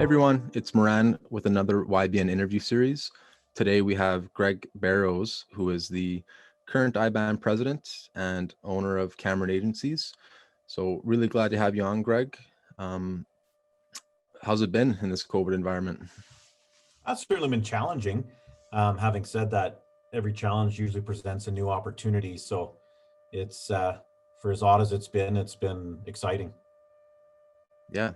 Everyone, it's Miran with another YBN interview series. Today we have Greg Barrows, who is the current IBAM president and owner of Cameron Agencies. So really glad to have you on, Greg. How's it been in this COVID environment? That's certainly been challenging. Having said that, every challenge usually presents a new opportunity. So it's for as odd as it's been exciting. Yeah,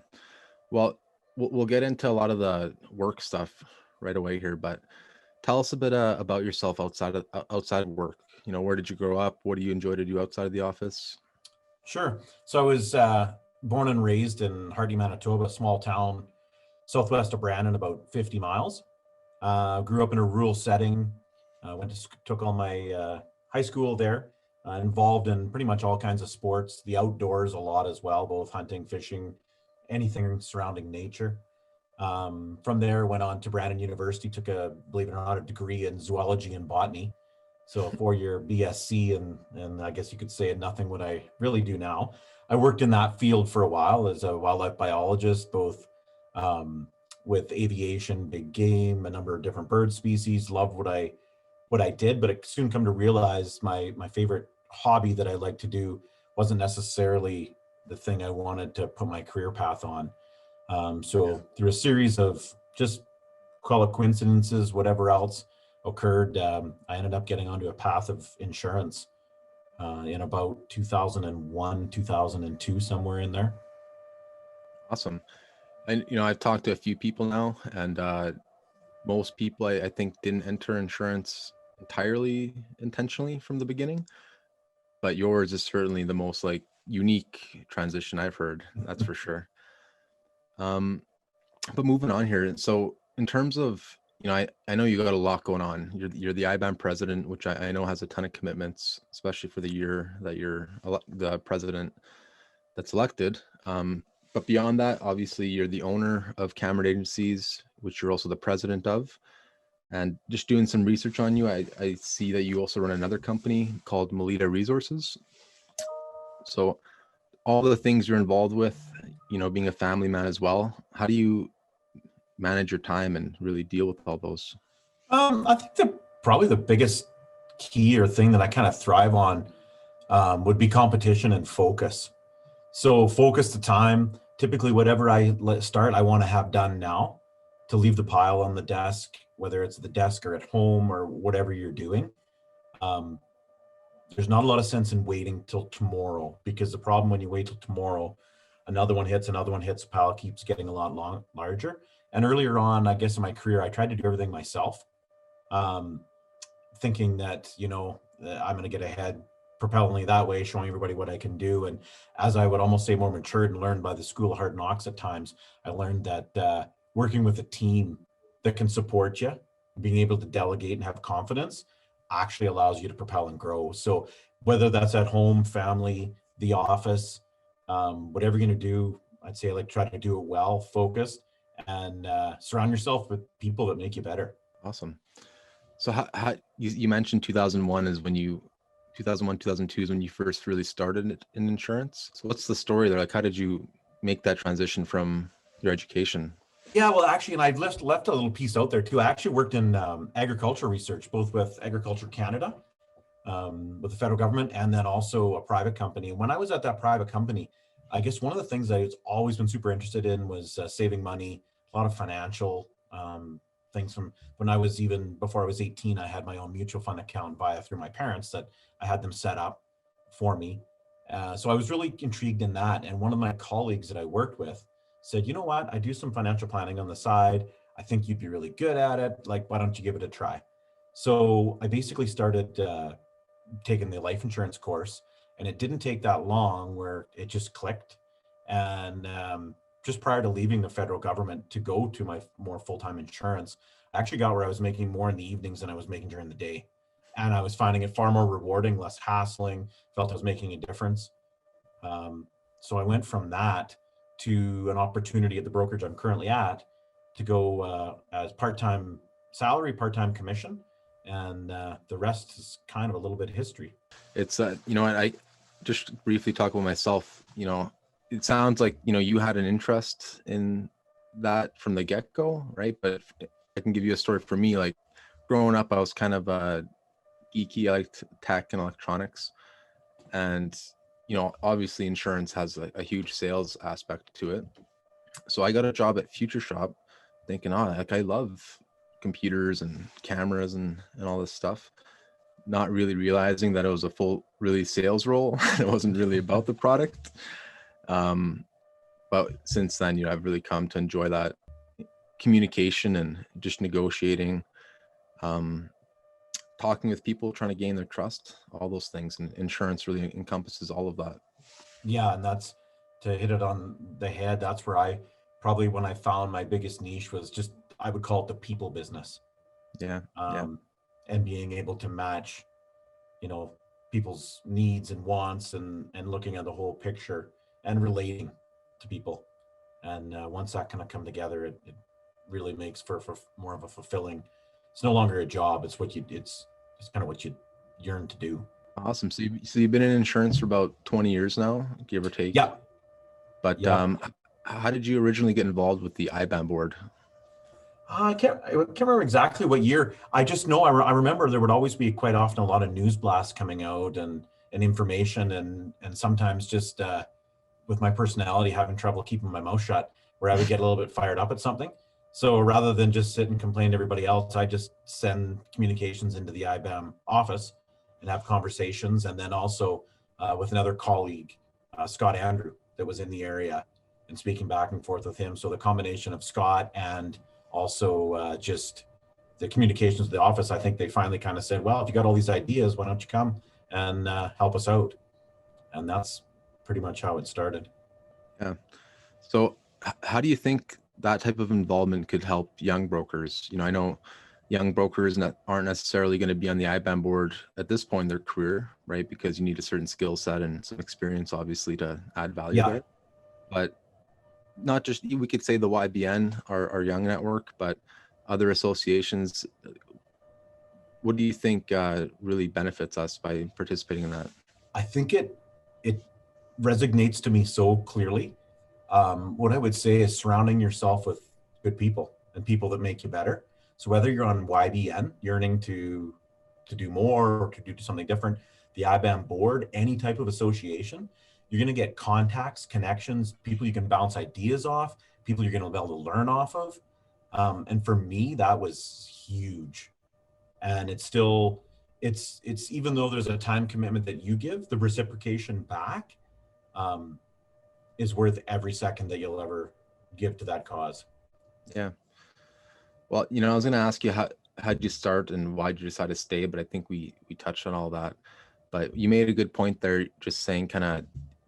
well, we'll get into a lot of the work stuff right away here, but tell us a bit about yourself outside of work. You know, where did you grow up? What do you enjoy to do outside of the office? Sure. So I was born and raised in Hardy, Manitoba, a small town southwest of Brandon, about 50 miles. Grew up in a rural setting. Took all my high school there. Involved in pretty much all kinds of sports, the outdoors a lot as well, both hunting, fishing, anything surrounding nature. From there, went on to Brandon University, took believe it or not, a degree in zoology and botany. So a 4-year BSc, and I guess you could say nothing what I really do now. I worked in that field for a while as a wildlife biologist, both with aviation, big game, a number of different bird species. Loved what I did, but I soon come to realize my favorite hobby that I like to do wasn't necessarily the thing I wanted to put my career path on. So through a series of just call it coincidences, whatever else occurred, I ended up getting onto a path of insurance in about 2001, 2002, somewhere in there. Awesome. And I've talked to a few people now, and most people I think didn't enter insurance entirely intentionally from the beginning, but yours is certainly the most unique transition I've heard. That's for sure. But moving on here, so in terms of I know you got a lot going on. You're the IBAM president, which I know has a ton of commitments, especially for the year that you're the president that's elected. But beyond that, obviously, you're the owner of Cameron Agencies, which you're also the president of. And just doing some research on you, I see that you also run another company called Melita Resources. So all the things you're involved with, being a family man as well, how do you manage your time and really deal with all those? I think probably the biggest key or thing that I kind of thrive on would be competition and focus. So focus the time. Typically, whatever I start, I want to have done now, to leave the pile on the desk, whether it's the desk or at home or whatever you're doing. There's not a lot of sense in waiting till tomorrow, because the problem when you wait till tomorrow, another one hits, the pile keeps getting a lot larger. And earlier on, I guess in my career, I tried to do everything myself, thinking that, I'm going to get ahead, propelling that way, showing everybody what I can do. And as I would almost say more matured and learned by the school of hard knocks at times, I learned that working with a team that can support you, being able to delegate and have confidence actually allows you to propel and grow. So whether that's at home, family, the office, whatever you're going to do, I'd say try to do it well, focused, and surround yourself with people that make you better. Awesome. So how you mentioned 2001 is when 2002 is when you first really started in insurance. So what's the story there? How did you make that transition from your education? Yeah, well, actually, and I've left a little piece out there too. I actually worked in agriculture research, both with Agriculture Canada, with the federal government, and then also a private company. And when I was at that private company, I guess one of the things I've always been super interested in was saving money, a lot of financial things. From when I was, even before I was 18, I had my own mutual fund account through my parents that I had them set up for me. So I was really intrigued in that. And one of my colleagues that I worked with said, you know what, I do some financial planning on the side. I think you'd be really good at it. Why don't you give it a try? So I basically started taking the life insurance course, and it didn't take that long where it just clicked. And just prior to leaving the federal government to go to my more full-time insurance, I actually got where I was making more in the evenings than I was making during the day. And I was finding it far more rewarding, less hassling, felt I was making a difference. So I went from that to an opportunity at the brokerage I'm currently at to go as part-time salary, part-time commission, and the rest is kind of a little bit of history. It's I just briefly talk about myself. It sounds like you had an interest in that from the get-go, right? But I can give you a story for me. Like growing up, I was kind of geeky. I liked tech and electronics, and obviously insurance has a huge sales aspect to it. So I got a job at Future Shop, thinking, oh, like I love computers and cameras and all this stuff, not really realizing that it was a full really sales role. It wasn't really about the product. But since then, I've really come to enjoy that communication and just negotiating, talking with people, trying to gain their trust, all those things. And insurance really encompasses all of that. Yeah, and that's, to hit it on the head, that's where I probably, when I found my biggest niche, was just, I would call it the people business. Yeah. And being able to match, people's needs and wants, and looking at the whole picture and relating to people. And once that kind of come together, it really makes for more of a fulfilling. It's no longer a job. It's kind of what you yearn to do. Awesome. So you've been in insurance for about 20 years now, give or take. Yeah. But how did you originally get involved with the IBAM board? I can't remember exactly what year. I just know I remember there would always be quite often a lot of news blasts coming out and information, and sometimes just with my personality having trouble keeping my mouth shut, where I would get a little bit fired up at something. So rather than just sit and complain to everybody else, I just send communications into the IBAM office and have conversations. And then also with another colleague, Scott Andrew, that was in the area, and speaking back and forth with him. So the combination of Scott and also just the communications of the office, I think they finally kind of said, well, if you got all these ideas, why don't you come and help us out? And that's pretty much how it started. Yeah. So how do you think that type of involvement could help young brokers? I know young brokers aren't necessarily going to be on the IBAM board at this point in their career, right? Because you need a certain skill set and some experience, obviously, to add value there. But not just, we could say the YBN, our young network, but other associations. What do you think really benefits us by participating in that? I think it resonates to me so clearly. What I would say is surrounding yourself with good people and people that make you better. So whether you're on YBN, yearning to do more or to do something different, the IBAM board, any type of association, you're going to get contacts, connections, people you can bounce ideas off, people you're going to be able to learn off of. And for me, that was huge. And it's still, it's even though there's a time commitment that you give, the reciprocation back is worth every second that you'll ever give to that cause. Yeah. Well, I was going to ask you how'd you start and why did you decide to stay, but I think we touched on all that. But you made a good point there, just saying kind of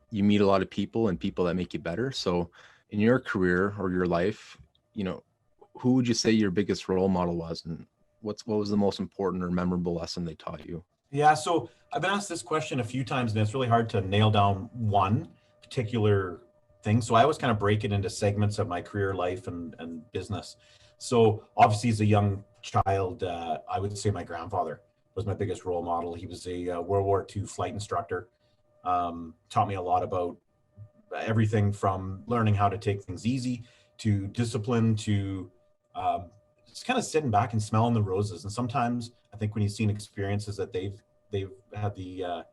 you meet a lot of people and people that make you better. So in your career or your life, who would you say your biggest role model was, and what was the most important or memorable lesson they taught you? Yeah, so I've been asked this question a few times, and it's really hard to nail down one particular thing. So I always kind of break it into segments of my career, life, and business. So obviously, as a young child, I would say my grandfather was my biggest role model. He was a World War II flight instructor. Taught me a lot about everything from learning how to take things easy to discipline to just kind of sitting back and smelling the roses. And sometimes I think when you've seen experiences that they've had the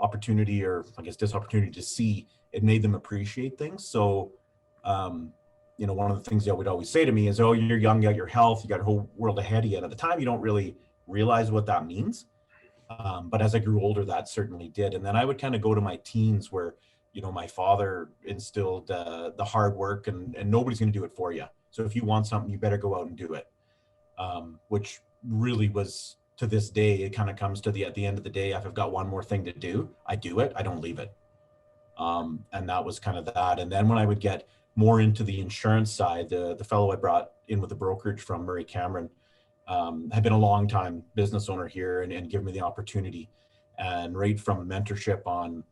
opportunity, or I guess disopportunity, to see, it made them appreciate things. So one of the things they would always say to me is, oh, you're young, you got your health, you got a whole world ahead of you. And at the time, you don't really realize what that means. But as I grew older, that certainly did. And then I would kind of go to my teens where, my father instilled the hard work, and nobody's going to do it for you. So if you want something, you better go out and do it. Which really was, to this day, it kind of comes to at the end of the day, if I've got one more thing to do, I do it, I don't leave it. And that was kind of that. And then when I would get more into the insurance side, the fellow I brought in with the brokerage from Murray Cameron had been a long time business owner here and given me the opportunity, and right from mentorship on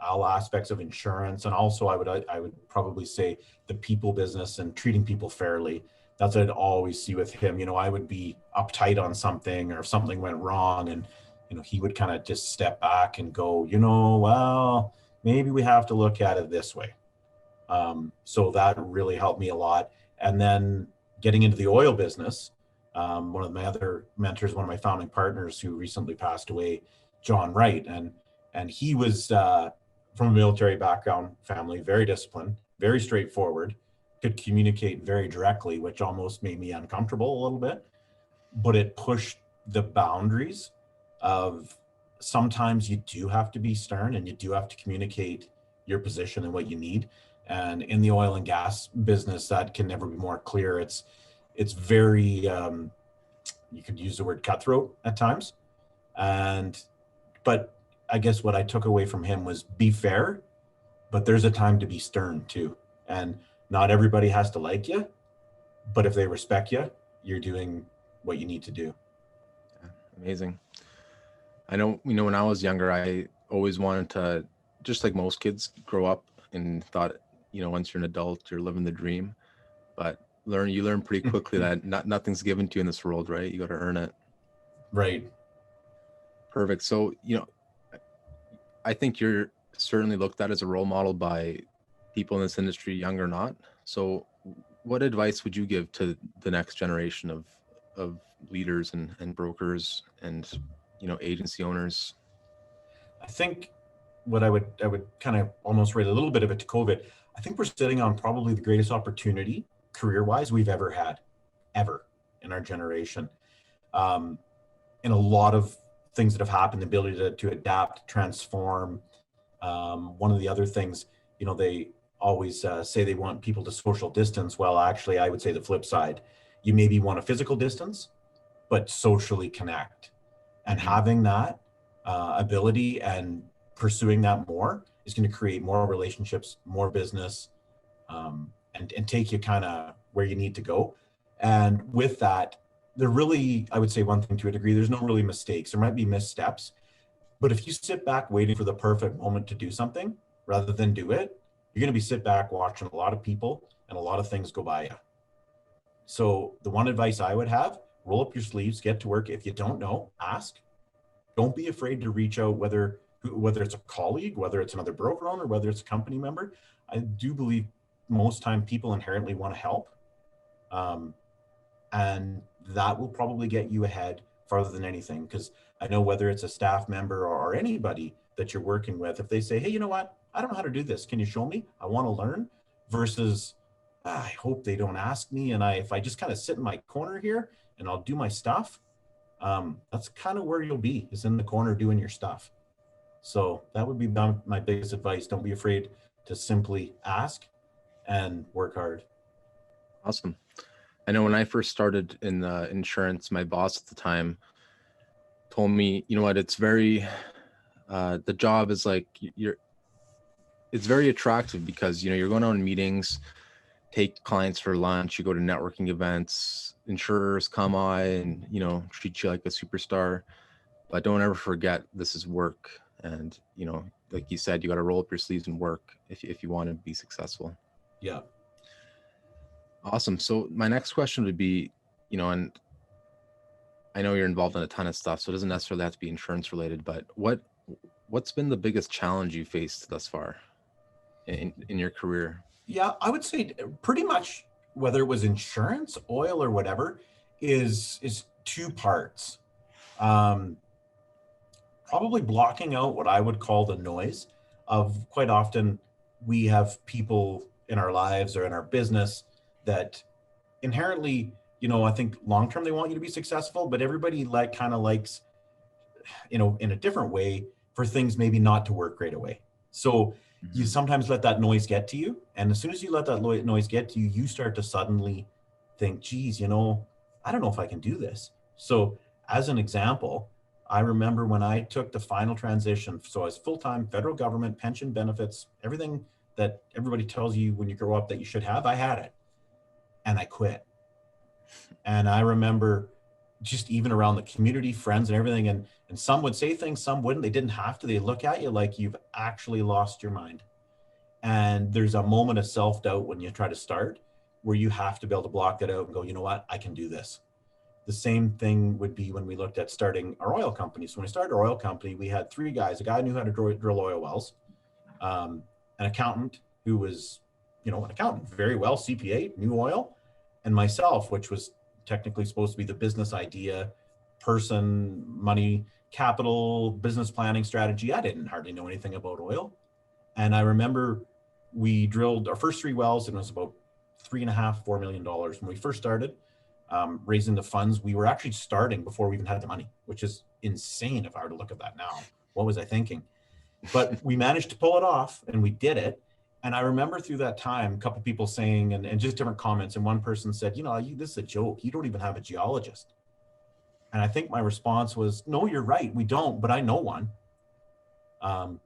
all aspects of insurance. And also I would probably say the people business and treating people fairly. That's what I'd always see with him. I would be uptight on something, or if something went wrong, and he would kind of just step back and go, well, maybe we have to look at it this way. So that really helped me a lot. And then getting into the oil business, one of my other mentors, one of my founding partners who recently passed away, John Wright, and he was from a military background family, very disciplined, very straightforward, could communicate very directly, which almost made me uncomfortable a little bit, but it pushed the boundaries of sometimes you do have to be stern and you do have to communicate your position and what you need. And in the oil and gas business, that can never be more clear. It's very, you could use the word cutthroat at times. But I guess what I took away from him was be fair, but there's a time to be stern too. And not everybody has to like you, but if they respect you, you're doing what you need to do. Yeah, amazing. I know, when I was younger, I always wanted to, just like most kids, grow up and thought, once you're an adult, you're living the dream. But you learn pretty quickly that nothing's given to you in this world, right? You got to earn it. Right. Perfect. So, I think you're certainly looked at as a role model by people in this industry, young or not. So what advice would you give to the next generation of leaders and brokers and, agency owners? I think what I would kind of almost rate a little bit of it to COVID. I think we're sitting on probably the greatest opportunity career-wise we've ever had, ever in our generation. In a lot of things that have happened, the ability to adapt, transform. One of the other things, they always say they want people to social distance. Well, actually, I would say the flip side. You maybe want a physical distance, but socially connect. And having that ability and pursuing that more is going to create more relationships, more business, and take you kind of where you need to go. And with that, there really, I would say one thing to a degree, there's no really mistakes. There might be missteps, but if you sit back waiting for the perfect moment to do something rather than do it, you're going to be sit back watching a lot of people and a lot of things go by you. So the one advice I would have, roll up your sleeves, get to work. If you don't know, ask. Don't be afraid to reach out, whether it's a colleague, whether it's another broker owner, whether it's a company member. I do believe most time people inherently want to help. And that will probably get you ahead farther than anything. Because I know whether it's a staff member or anybody that you're working with, if they say, hey, you know what? I don't know how to do this. Can you show me? I want to learn. Versus, I hope they don't ask me. And if I just kind of sit in my corner here and I'll do my stuff, that's kind of where you'll be, is in the corner doing your stuff. So that would be my biggest advice. Don't be afraid to simply ask and work hard. Awesome. I know when I first started in insurance, my boss at the time told me, you know what, it's very, the job is like, it's very attractive because, you're going on meetings, take clients for lunch, you go to networking events, insurers come on and, treat you like a superstar, but don't ever forget this is work. And, like you said, you got to roll up your sleeves and work if you want to be successful. Yeah. Awesome. So my next question would be, and I know you're involved in a ton of stuff, so it doesn't necessarily have to be insurance related, but what's been the biggest challenge you faced thus far in your career? Yeah, I would say pretty much whether it was insurance, oil, or whatever, is two parts. Probably blocking out what I would call the noise of, quite often we have people in our lives or in our business that inherently, I think long-term they want you to be successful, but everybody kind of likes, in a different way, for things maybe not to work right away. So you sometimes let that noise get to you. And as soon as you let that noise get to you, you start to suddenly think, geez, I don't know if I can do this. So as an example, I remember when I took the final transition, so I was full-time federal government, pension benefits, everything that everybody tells you when you grow up that you should have, I had it. And I quit. And I remember just even around the community, friends and everything, and some would say things, some wouldn't. They didn't have to. They look at you like you've actually lost your mind. And there's a moment of self-doubt when you try to start where you have to be able to block that out and go, you know what, I can do this. The same thing would be when we looked at starting our oil company. So when we started our oil company, we had three guys: a guy who knew how to drill oil wells, an accountant who was an accountant, very well, CPA, knew oil, and myself, which was technically supposed to be the business idea person, money, capital, business planning strategy. I didn't hardly know anything about oil. And I remember we drilled our first 3 wells, and it was about $3.5–4 million when we first started raising the funds. We were actually starting before we even had the money, which is insane if I were to look at that now. What was I thinking? But we managed to pull it off, and we did it. And I remember through that time, a couple people saying, and just different comments. And one person said, this is a joke. You don't even have a geologist. And I think my response was, no, you're right. We don't, but I know one.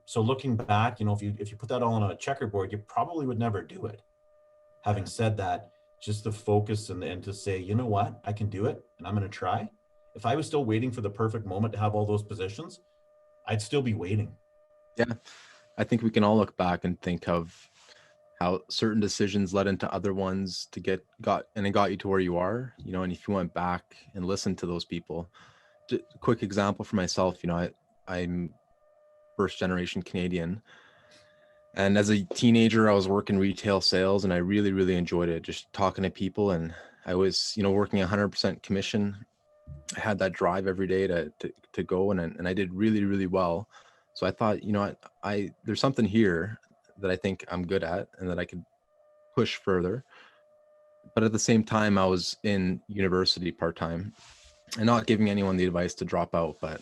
So looking back, if you put that all on a checkerboard, you probably would never do it. Having said that, just the focus and to say, you know what, I can do it, and I'm going to try. If I was still waiting for the perfect moment to have all those positions, I'd still be waiting. Yeah, I think we can all look back and think of how certain decisions led into other ones to it got you to where you are, and if you went back and listened to those people. Just a quick example for myself, I'm first generation Canadian. And as a teenager, I was working retail sales, and I really, really enjoyed it, just talking to people. And I was, working 100% commission. I had that drive every day to go, and I did really, really well. So I thought, there's something here that I think I'm good at and that I could push further. But at the same time, I was in university part-time, and not giving anyone the advice to drop out, but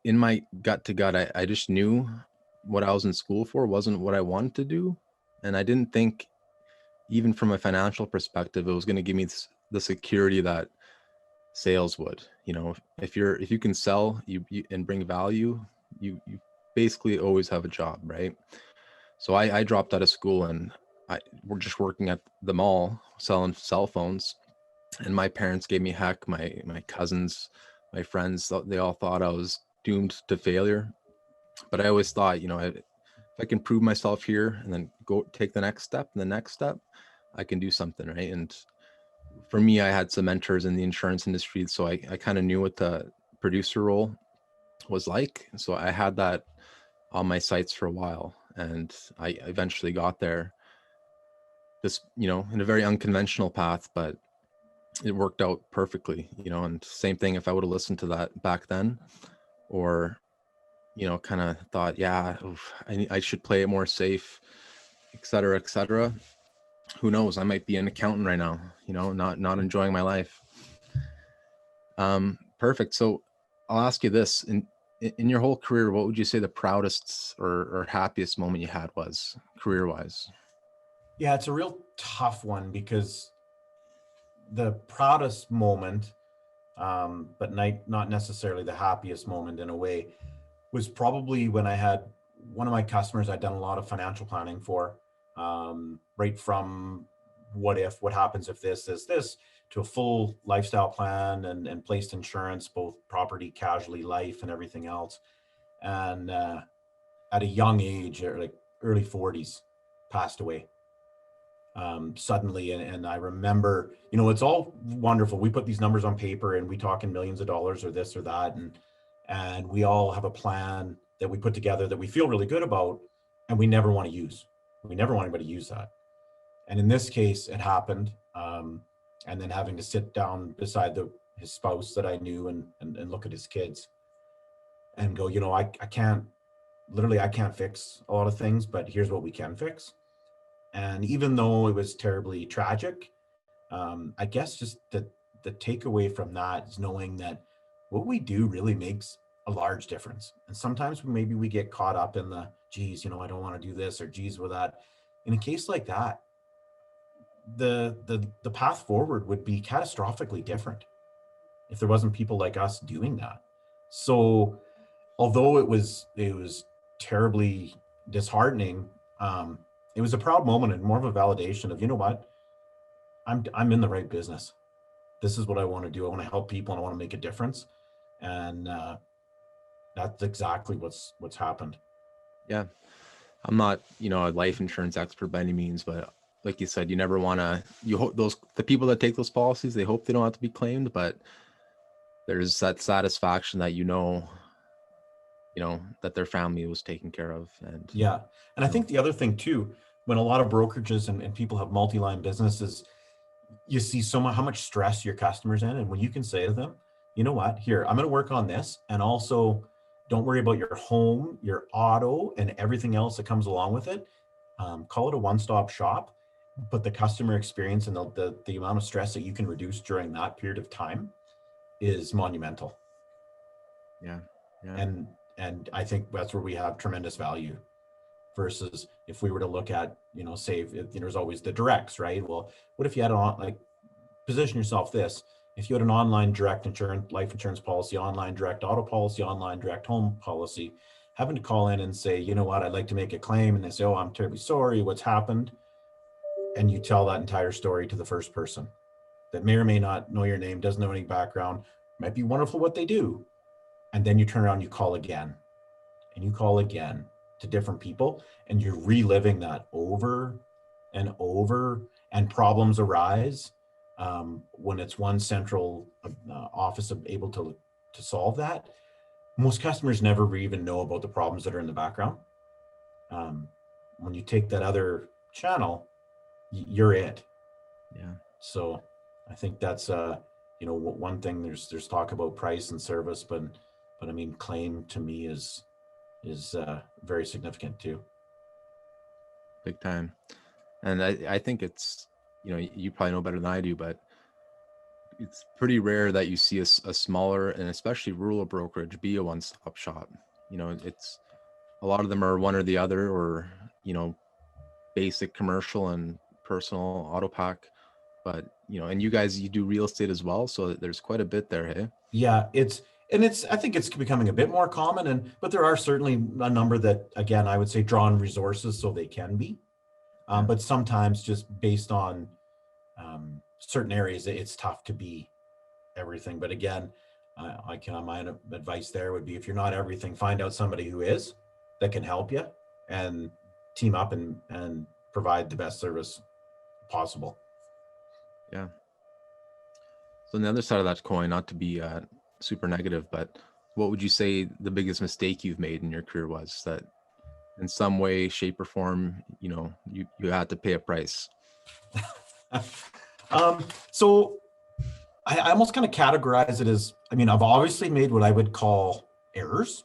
in my gut to gut, I just knew what I was in school for wasn't what I wanted to do. And I didn't think, even from a financial perspective, it was going to give me the security that sales would. If you can sell you and bring value, you basically always have a job, right? So I dropped out of school, and we're just working at the mall selling cell phones. And my parents gave me heck. My cousins, my friends, they all thought I was doomed to failure. But I always thought, if I can prove myself here and then go take the next step and the next step, I can do something, right? And for me, I had some mentors in the insurance industry, so I kind of knew what the producer role was like. So I had that on my sights for a while, and I eventually got there. This, in a very unconventional path, but it worked out perfectly, and same thing, if I would have listened to that back then, or, kind of thought, yeah, I should play it more safe, et cetera, who knows? I might be an accountant right now, not enjoying my life. Perfect. So I'll ask you this, in your whole career, what would you say the proudest or happiest moment you had was career-wise? Yeah, it's a real tough one, because the proudest moment, but not necessarily the happiest moment in a way, was probably when I had one of my customers I'd done a lot of financial planning for, right from what happens if this is this, to a full lifestyle plan and placed insurance, both property, casualty, life, and everything else. And at a young age, or like early 40s, passed away suddenly. And I remember, it's all wonderful. We put these numbers on paper and we talk in millions of dollars or this or that. And we all have a plan that we put together that we feel really good about, and we never want to use. We never want anybody to use that. And in this case, it happened. And then having to sit down beside his spouse that I knew and look at his kids and go, I can't fix a lot of things, but here's what we can fix. And even though it was terribly tragic, I guess just the takeaway from that is knowing that what we do really makes a large difference. And sometimes maybe we get caught up in the, geez, I don't want to do this, or geez, with that. In a case like that, the path forward would be catastrophically different if there wasn't people like us doing that. So although it was terribly disheartening, it was a proud moment and more of a validation of, what, I'm in the right business. This is what I want to do. I want to help people and I want to make a difference. And that's exactly what's happened. Yeah. I'm not, a life insurance expert by any means, but like you said, you never want to, you hope the people that take those policies, they hope they don't have to be claimed, but there's that satisfaction that, that their family was taken care of. And yeah. And I think the other thing too, when a lot of brokerages and people have multi-line businesses, you see how much stress your customers in. And when you can say to them, you know what, here, I'm going to work on this. And also don't worry about your home, your auto, and everything else that comes along with it. Call it a one-stop shop, but the customer experience and the amount of stress that you can reduce during that period of time is monumental. Yeah. And I think that's where we have tremendous value, versus if we were to look at, say, there's always the directs, right? Well, what if you had position yourself this, if you had an online direct life insurance policy, online direct auto policy, online direct home policy, having to call in and say, you know what, I'd like to make a claim, and they say, oh, I'm terribly sorry, what's happened? And you tell that entire story to the first person that may or may not know your name, doesn't know any background, might be wonderful what they do. And then you turn around, you call again, and you call again to different people, and you're reliving that over and over, and problems arise when it's one central office able to solve that. Most customers never even know about the problems that are in the background. When you take that other channel, you're it. Yeah. So I think that's one thing. There's talk about price and service, but I mean, claim to me is very significant too. Big time. And I think it's, you probably know better than I do, but it's pretty rare that you see a smaller and especially rural brokerage be a one-stop shop. It's a lot of them are one or the other, or, basic commercial and personal auto pack. But, and you guys, you do real estate as well. So there's quite a bit there. Hey. Yeah, I think it's becoming a bit more common, but there are certainly a number that, again, I would say draw on resources so they can be. But sometimes just based on certain areas, it's tough to be everything. But again, my advice there would be, if you're not everything, find out somebody who is, that can help you, and team up and provide the best service possible. Yeah. So on the other side of that coin, not to be super negative, but what would you say the biggest mistake you've made in your career was, that in some way, shape, or form, you had to pay a price? So I almost kind of categorize it as, I've obviously made what I would call errors.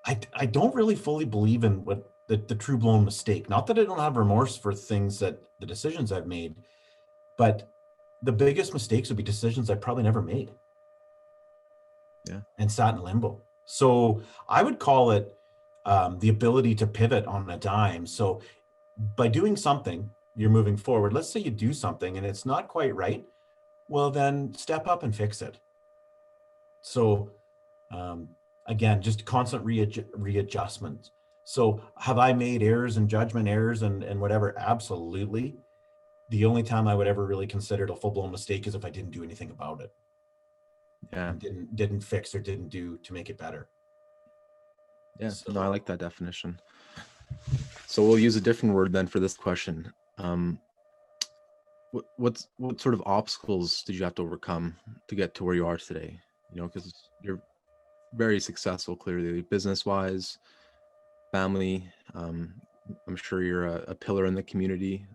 I don't really fully believe in what the true blown mistake. Not that I don't have remorse for the decisions I've made, but the biggest mistakes would be decisions I probably never made. Yeah. And sat in limbo. So I would call it the ability to pivot on a dime. So by doing something, you're moving forward. Let's say you do something and it's not quite right. Well, then step up and fix it. So again, just constant readjustment. So have I made errors and judgment errors and whatever? Absolutely. The only time I would ever really consider it a full-blown mistake is if I didn't do anything about it. Yeah. Didn't fix or didn't do to make it better. Yeah. So, no, I like that definition. So we'll use a different word then for this question. What sort of obstacles did you have to overcome to get to where you are today? Because you're very successful, clearly, business-wise, family. I'm sure you're a pillar in the community.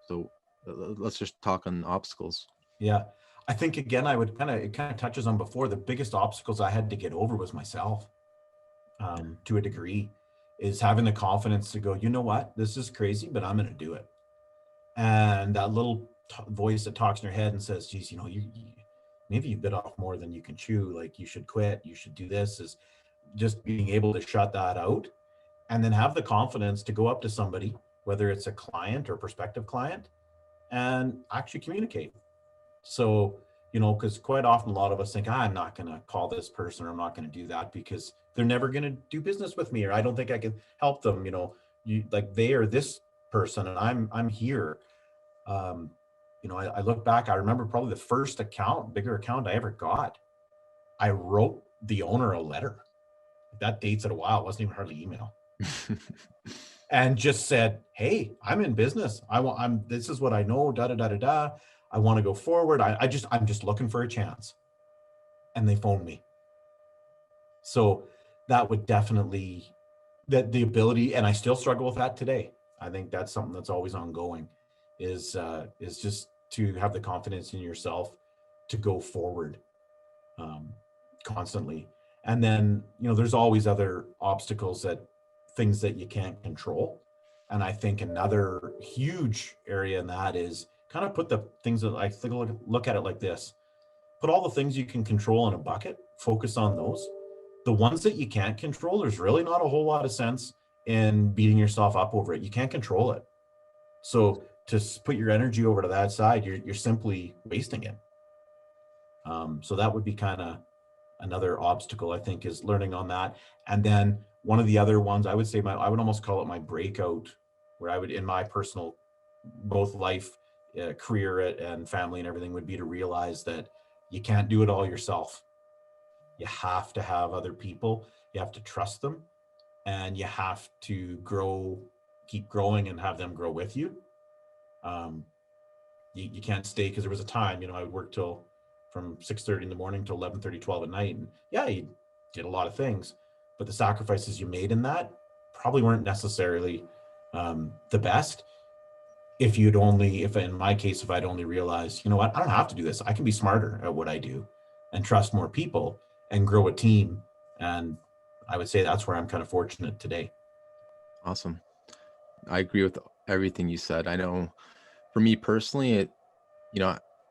So let's just talk on obstacles. Yeah, I think again, it kind of touches on before. The biggest obstacles I had to get over was myself, to a degree, is having the confidence to go, you know what, this is crazy, but I'm going to do it. And that little voice that talks in your head and says, geez, you maybe you bit off more than you can chew. Like, you should quit, you should do this, is just being able to shut that out, and then have the confidence to go up to somebody, whether it's a client or prospective client, and actually communicate. So, because quite often a lot of us think, I'm not going to call this person, or I'm not going to do that because they're never going to do business with me, or I don't think I can help them. They are this person and I'm here. I look back, I remember probably the first bigger account I ever got. I wrote the owner a letter. That dates it a while. It wasn't even hardly email. And just said, hey, I'm in business. This is what I know, da, da, da, da, da. I want to go forward. I'm just looking for a chance. And they phoned me. So that would definitely that the ability, and I still struggle with that today. I think that's something that's always ongoing, is just to have the confidence in yourself to go forward um, constantly. And then, there's always other obstacles, that things that you can't control. And I think another huge area in that is kind of put the things that I think, look at it like this: put all the things you can control in a bucket, focus on those. The ones that you can't control, there's really not a whole lot of sense in beating yourself up over it. You can't control it. So to put your energy over to that side, you're simply wasting it. So that would be kind of another obstacle, I think, is learning on that. And then one of the other ones, I would say I would almost call it my breakout, where I would, in my personal, both life, career and family and everything, would be to realize that you can't do it all yourself. You have to have other people. You have to trust them, and you have to keep growing and have them grow with you. You can't stay, because there was a time, I would work till from 6:30 in the morning till 11:30, 12 at night. And yeah, you did a lot of things, but the sacrifices you made in that probably weren't necessarily the best. If in my case, if I'd only realized, you know what, I don't have to do this. I can be smarter at what I do and trust more people and grow a team. And I would say that's where I'm kind of fortunate today. Awesome. I agree with everything you said. I know for me personally,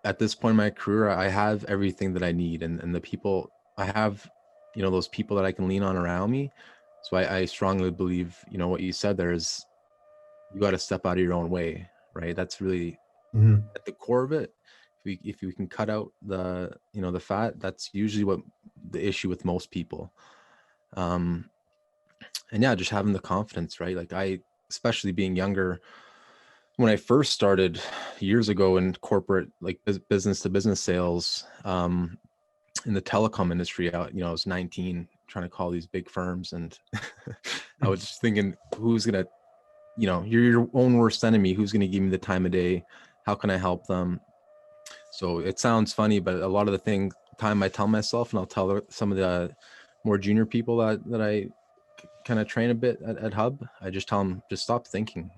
at this point in my career, I have everything that I need, and the people I have, those people that I can lean on around me. So I strongly believe, what you said there is, you got to step out of your own way, right? That's really at the core of it. If we can cut out the fat, that's usually what the issue with most people. And yeah, just having the confidence, right? Like especially being younger, when I first started years ago in corporate, like business to business sales, in the telecom industry, I was 19, trying to call these big firms, and I was just thinking, who's gonna, you're your own worst enemy. Who's gonna give me the time of day? How can I help them? So it sounds funny, but a lot of the time I tell myself, and I'll tell some of the more junior people that I kind of train a bit at Hub, I just tell them, just stop thinking,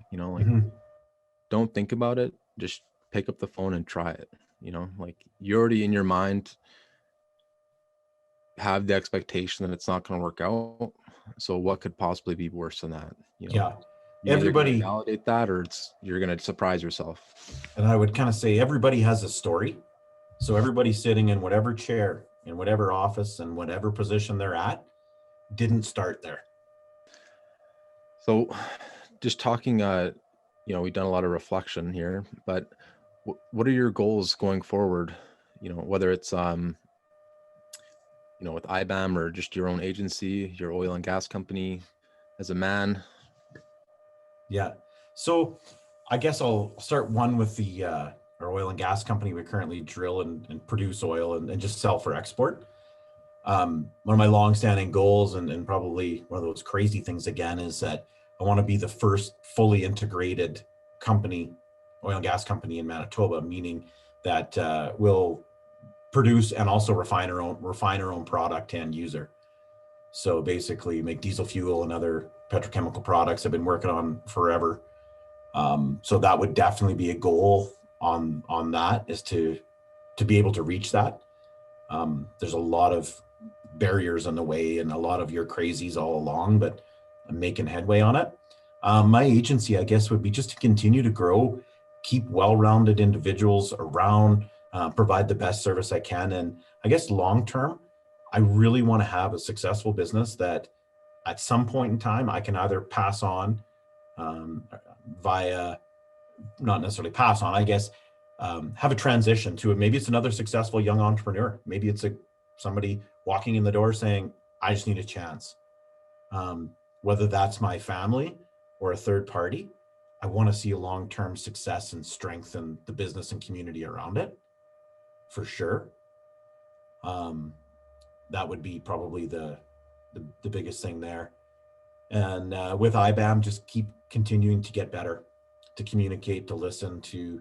don't think about it. Just pick up the phone and try it. Like, you're already in your mind have the expectation that it's not going to work out. So what could possibly be worse than that? Yeah. You're Everybody either gonna validate that, or you're going to surprise yourself. And I would kind of say everybody has a story. So everybody sitting in whatever chair, in whatever office, and whatever position they're at, didn't start there. So just talking, we've done a lot of reflection here, but what are your goals going forward? Whether it's, with IBAM or just your own agency, your oil and gas company, as a man. Yeah. So I guess I'll start one with our oil and gas company. We currently drill and produce oil and just sell for export. One of my longstanding goals, and probably one of those crazy things again, is that I want to be the first fully integrated company, oil and gas company in Manitoba, meaning that we'll produce and also refine our own product to end user. So basically make diesel fuel and other petrochemical products I've been working on forever. So that would definitely be a goal on that, is to be able to reach that. There's a lot of barriers on the way and a lot of your crazies all along, but I'm making headway on it. My agency, I guess, would be just to continue to grow, keep well-rounded individuals around, provide the best service I can. And I guess long-term, I really want to have a successful business that at some point in time, I can either pass on via, not necessarily pass on, I guess, have a transition to it. Maybe it's another successful young entrepreneur. Maybe it's somebody walking in the door saying, I just need a chance. Whether that's my family or a third party, I want to see a long-term success and strengthen the business and community around it, for sure. That would be probably the biggest thing there. And with IBAM, just keep continuing to get better, to communicate, to listen, to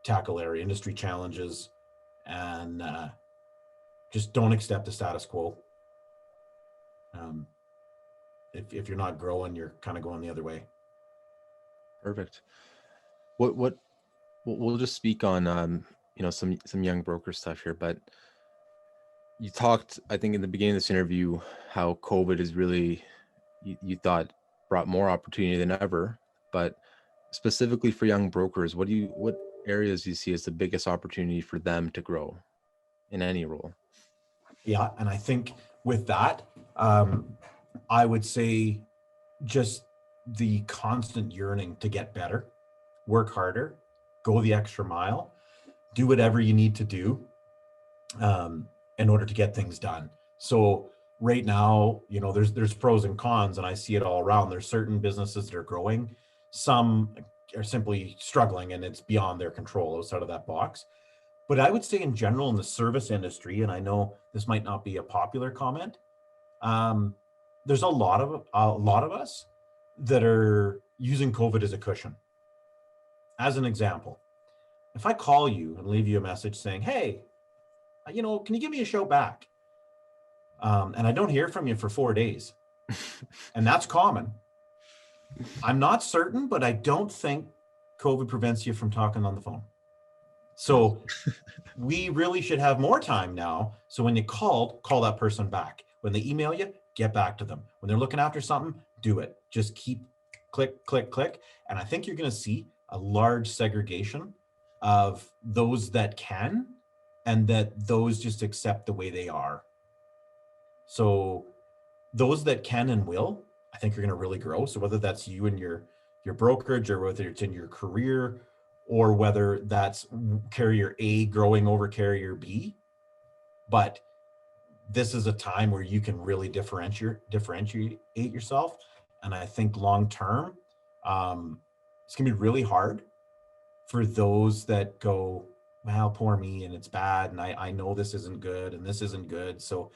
tackle our industry challenges, and just don't accept the status quo. if you're not growing, you're kind of going the other way. Perfect. What we'll just speak on some young broker stuff here, but you talked, I think, in the beginning of this interview how COVID is really, you thought, brought more opportunity than ever, but specifically for young brokers, what areas do you see as the biggest opportunity for them to grow in any role? Yeah, and I think with that, I would say just the constant yearning to get better, work harder, go the extra mile, do whatever you need to do in order to get things done. So right now, there's pros and cons, and I see it all around. There's certain businesses that are growing, some are simply struggling, and it's beyond their control outside of that box. But I would say in general in the service industry, and I know this might not be a popular comment, there's a lot of us that are using COVID as a cushion. As an example, if I call you and leave you a message saying, "Hey, can you give me a shout back?" And I don't hear from you for 4 days, and that's common. I'm not certain, but I don't think COVID prevents you from talking on the phone. So we really should have more time now. So when you call that person back. When they email you, get back to them. When they're looking after something, do it. Just keep click, click, click. And I think you're going to see a large segregation of those that can, and that those just accept the way they are. So those that can and will, I think are going to really grow. So whether that's you and your brokerage, or whether it's in your career, or whether that's carrier A growing over carrier B, but this is a time where you can really differentiate yourself. And I think long term, it's gonna be really hard for those that go, "Well, poor me, and it's bad, and I know this isn't good, and this isn't good. So,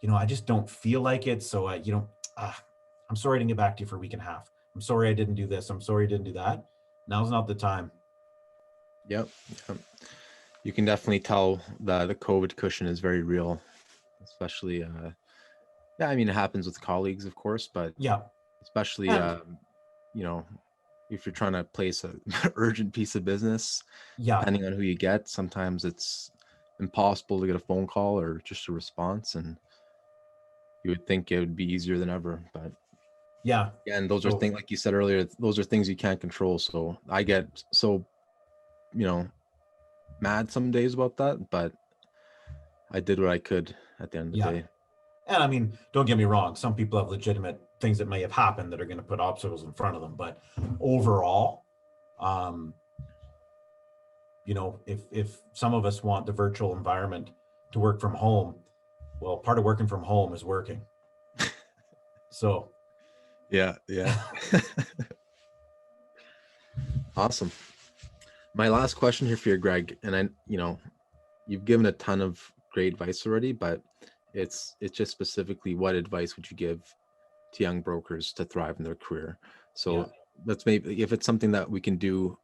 I just don't feel like it. So I'm sorry I didn't get back to you for a week and a half. I'm sorry I didn't do this. I'm sorry I didn't do that." Now's not the time. Yep. You can definitely tell that the COVID cushion is very real, especially, yeah, I mean, it happens with colleagues, of course, but Yeah. especially, And if you're trying to place a urgent piece of business, yeah, depending on who you get, sometimes it's impossible to get a phone call or just a response, and you would think it would be easier than ever, but yeah. again, those are So things, like you said earlier, those are things you can't control. So I get so, mad some days about that, but I did what I could at the end of the yeah. day. And I mean, don't get me wrong, some people have legitimate things that may have happened that are going to put obstacles in front of them. But overall, if some of us want the virtual environment to work from home, well, part of working from home is working. So Yeah. Awesome. My last question here for you, Greg, and you've given a ton of great advice already, but it's just specifically, what advice would you give to young brokers to thrive in their career? So yeah. let's, maybe if it's something that we can do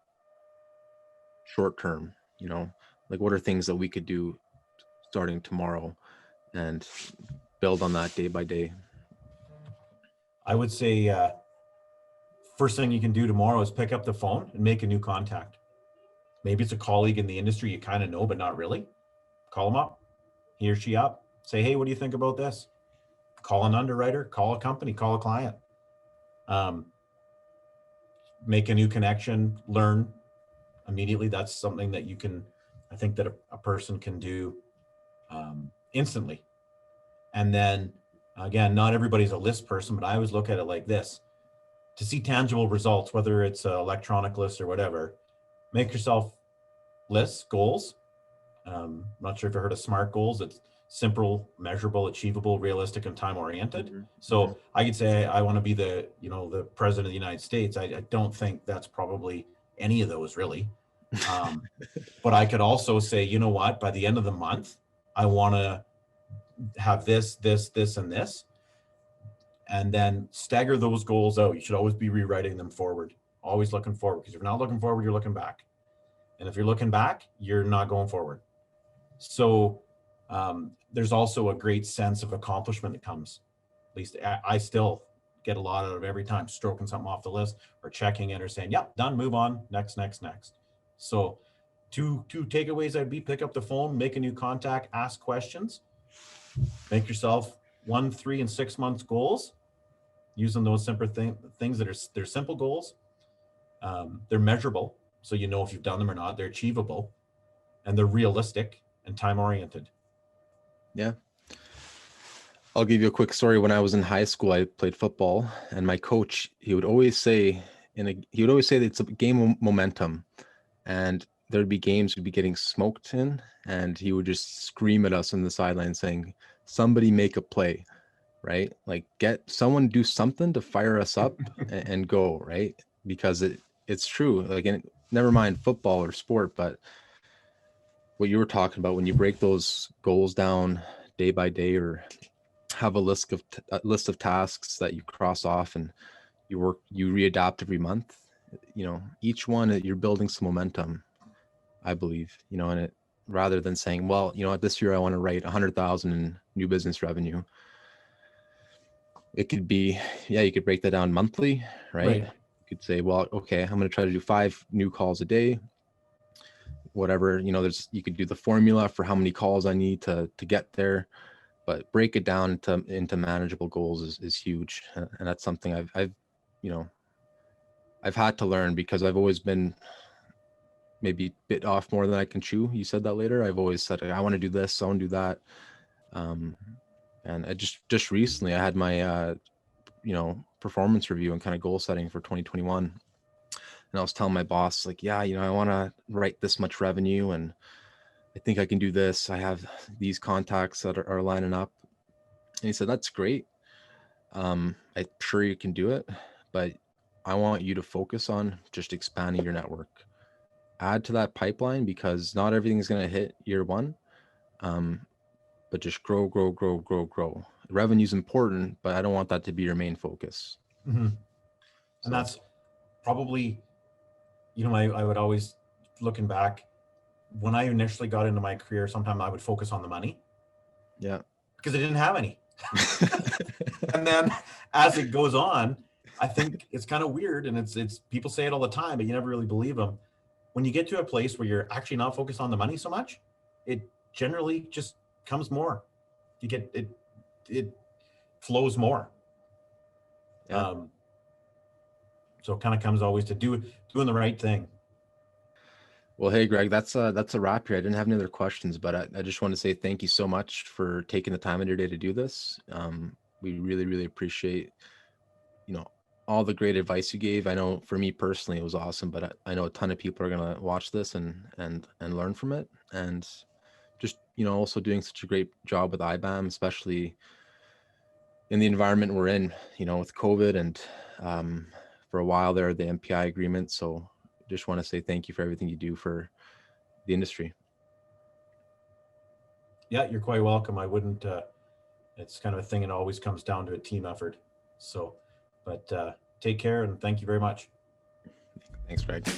short term, like what are things that we could do starting tomorrow and build on that day by day? I would say first thing you can do tomorrow is pick up the phone and make a new contact. Maybe it's a colleague in the industry you kind of know, but not really. Call them up, he or she up, say, "Hey, what do you think about this?" Call an underwriter, call a company, call a client. Make a new connection, learn immediately. That's something that I think that a person can do instantly. And then again, not everybody's a list person, but I always look at it like this: to see tangible results, whether it's an electronic list or whatever, make yourself lists, goals. I'm not sure if you've heard of SMART goals. It's simple, measurable, achievable, realistic, and time oriented. Mm-hmm. So I could say I want to be the president of the United States. I don't think that's probably any of those really. But I could also say, you know what, by the end of the month, I want to have this, and this, and then stagger those goals out. You should always be rewriting them forward, always looking forward, because if you're not looking forward, you're looking back. And if you're looking back, you're not going forward. So there's also a great sense of accomplishment that comes. At least I still get a lot out of every time, stroking something off the list or checking it or saying, yep, done, move on, next. So two takeaways I'd be: pick up the phone, make a new contact, ask questions, make yourself 1, 3, and 6 months goals, using those simple things that they're simple goals. They're measurable, so you know if you've done them or not. They're achievable, and they're realistic and time-oriented. Yeah. I'll give you a quick story. When I was in high school, I played football, and my coach, he would always say that it's a game of momentum, and there'd be games we'd be getting smoked in, and he would just scream at us on the sideline saying, somebody make a play, right? Like, get someone, do something to fire us up and go, right? Because it's true. Like, never mind football or sport, but what you were talking about, when you break those goals down day by day, or have a list of tasks that you cross off and you readapt every month, each one you're building some momentum, I believe, and it, rather than saying, well, this year I want to write 100,000 in new business revenue. It could be, you could break that down monthly, right? You could say, well, okay, I'm going to try to do 5 new calls a day, whatever, you could do the formula for how many calls I need to get there, but break it down into manageable goals is huge. And that's something I've had to learn, because I've always been maybe bit off more than I can chew. You said that later. I've always said, I want to do this, I want to do that. And I just recently I had my, performance review and kind of goal setting for 2021. And I was telling my boss, like, I want to write this much revenue, and I think I can do this. I have these contacts that are lining up. And he said, that's great. I'm sure you can do it, but I want you to focus on just expanding your network. Add to that pipeline, because not everything is going to hit year one. But just grow. Revenue is important, but I don't want that to be your main focus. Mm-hmm. And that's probably, I would always, looking back, when I initially got into my career, sometimes I would focus on the money. Yeah. Because I didn't have any. And then as it goes on, I think it's kind of weird, and it's people say it all the time, but you never really believe them. When you get to a place where you're actually not focused on the money so much, it generally just comes more. You get it flows more. Yeah. So it kind of comes always to doing the right thing. Well, hey, Greg, that's a wrap here. I didn't have any other questions, but I just want to say thank you so much for taking the time in your day to do this. We really, really appreciate, all the great advice you gave. I know for me personally, it was awesome, but I know a ton of people are going to watch this and learn from it. And just, also doing such a great job with IBAM, especially in the environment we're in, with COVID and for a while there, the MPI agreement. So just want to say thank you for everything you do for the industry. Yeah, you're quite welcome. I wouldn't, it's kind of a thing. It always comes down to a team effort. So, but take care, and thank you very much. Thanks, Greg.